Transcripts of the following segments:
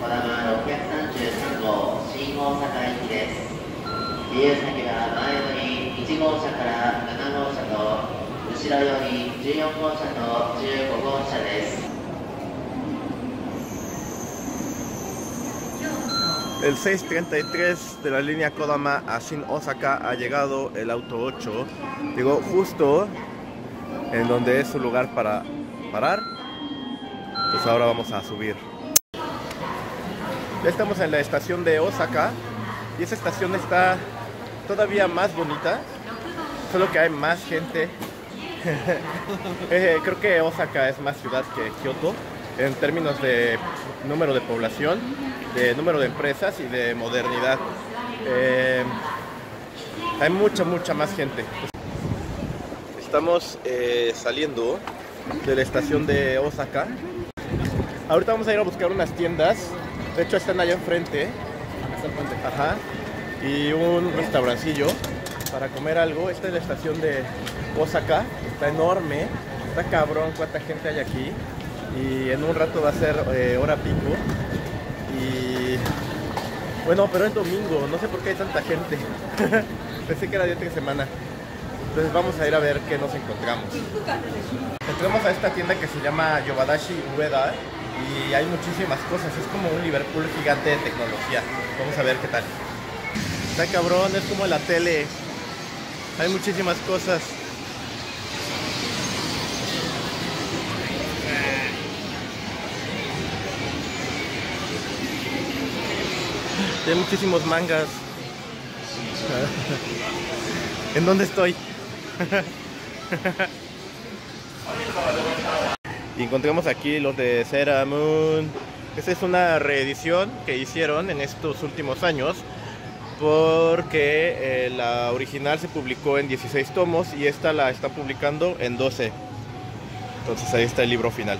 633号新大阪行きです。自由席は前より1号車から7号車と後ろより14号車と15号車です。El 633 de la línea Kodama a Shin Osaka ha llegado el auto 8. Llegó justo en donde es su lugar para parar. Pues ahora vamos a subir. Ya estamos en la estación de Osaka y esa estación está todavía más bonita, solo que hay más gente. Creo que Osaka es más ciudad que Kioto en términos de número de población, de número de empresas y de modernidad. Hay mucha más gente. Estamos saliendo de la estación de Osaka. Ahorita vamos a ir a buscar unas tiendas. De hecho están allá enfrente. Ajá. Y un restaurancillo para comer algo. Esta es la estación de Osaka. Está enorme. Está cabrón cuánta gente hay aquí. Y en un rato va a ser hora pico. Y bueno, pero es domingo. No sé por qué hay tanta gente. Pensé que era día de semana. Entonces vamos a ir a ver qué nos encontramos. Entramos a esta tienda que se llama Yobadashi Ueda y hay muchísimas cosas. Es como un Liverpool gigante de tecnología. Vamos a ver qué tal. Está cabrón, es como la tele. Hay muchísimas cosas. Hay muchísimos mangas. ¿En dónde estoy? Y encontramos aquí los de Sailor Moon. Esta es una reedición que hicieron en estos últimos años porque la original se publicó en 16 tomos y esta la está publicando en 12. Entonces ahí está el libro final.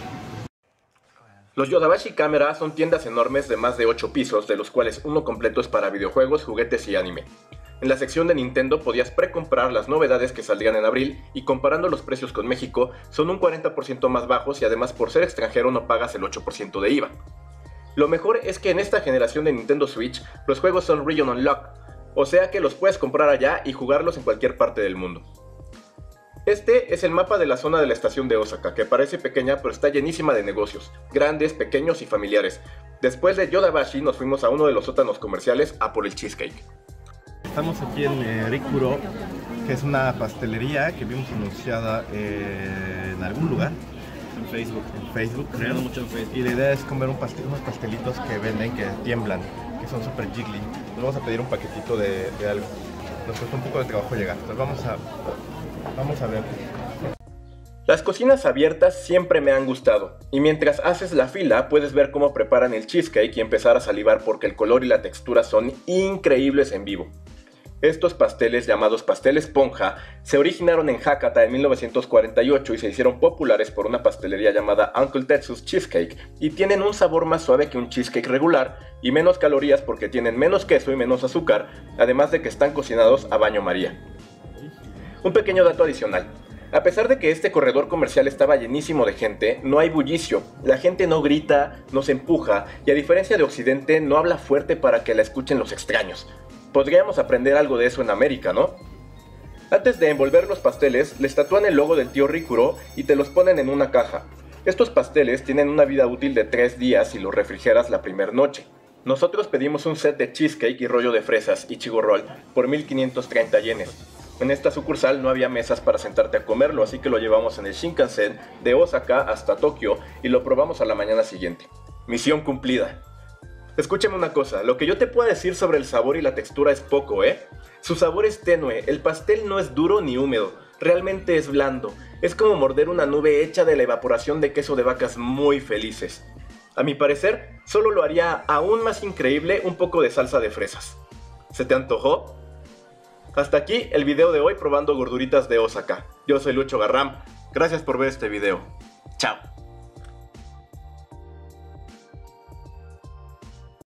Los Yodobashi Camera son tiendas enormes de más de 8 pisos, de los cuales uno completo es para videojuegos, juguetes y anime. En la sección de Nintendo podías precomprar las novedades que saldrían en abril y comparando los precios con México son un 40% más bajos y además por ser extranjero no pagas el 8% de IVA. Lo mejor es que en esta generación de Nintendo Switch los juegos son Region Unlock, o sea que los puedes comprar allá y jugarlos en cualquier parte del mundo. Este es el mapa de la zona de la estación de Osaka, que parece pequeña pero está llenísima de negocios, grandes, pequeños y familiares. Después de Yodobashi nos fuimos a uno de los sótanos comerciales a por el cheesecake. Estamos aquí en Rikuro, que es una pastelería que vimos anunciada en algún lugar. En Facebook. En Facebook, creo. Mucho en Facebook. Y la idea es comer unos pastelitos que venden, que tiemblan, que son super jiggly. Nos vamos a pedir un paquetito de algo. Nos costó un poco de trabajo llegar, entonces vamos a ver. Las cocinas abiertas siempre me han gustado, y mientras haces la fila puedes ver cómo preparan el cheesecake y empezar a salivar porque el color y la textura son increíbles en vivo. Estos pasteles, llamados pastel esponja, se originaron en Hakata en 1948 y se hicieron populares por una pastelería llamada Uncle Tetsu's Cheesecake, y tienen un sabor más suave que un cheesecake regular y menos calorías porque tienen menos queso y menos azúcar, además de que están cocinados a baño María. Un pequeño dato adicional. A pesar de que este corredor comercial estaba llenísimo de gente, no hay bullicio, la gente no grita, no se empuja y a diferencia de Occidente no habla fuerte para que la escuchen los extraños. Podríamos aprender algo de eso en América, ¿no? Antes de envolver los pasteles, les tatúan el logo del tío Rikuro y te los ponen en una caja. Estos pasteles tienen una vida útil de 3 días si los refrigeras la primera noche. Nosotros pedimos un set de cheesecake y rollo de fresas Ichigo Roll por 1530 yenes. En esta sucursal no había mesas para sentarte a comerlo, así que lo llevamos en el Shinkansen de Osaka hasta Tokio y lo probamos a la mañana siguiente. Misión cumplida. Escúchame una cosa, lo que yo te puedo decir sobre el sabor y la textura es poco, ¿eh? Su sabor es tenue, el pastel no es duro ni húmedo, realmente es blando. Es como morder una nube hecha de la evaporación de queso de vacas muy felices. A mi parecer, solo lo haría aún más increíble un poco de salsa de fresas. ¿Se te antojó? Hasta aquí el video de hoy probando gorduritas de Osaka. Yo soy Lucho Garram, gracias por ver este video. Chao.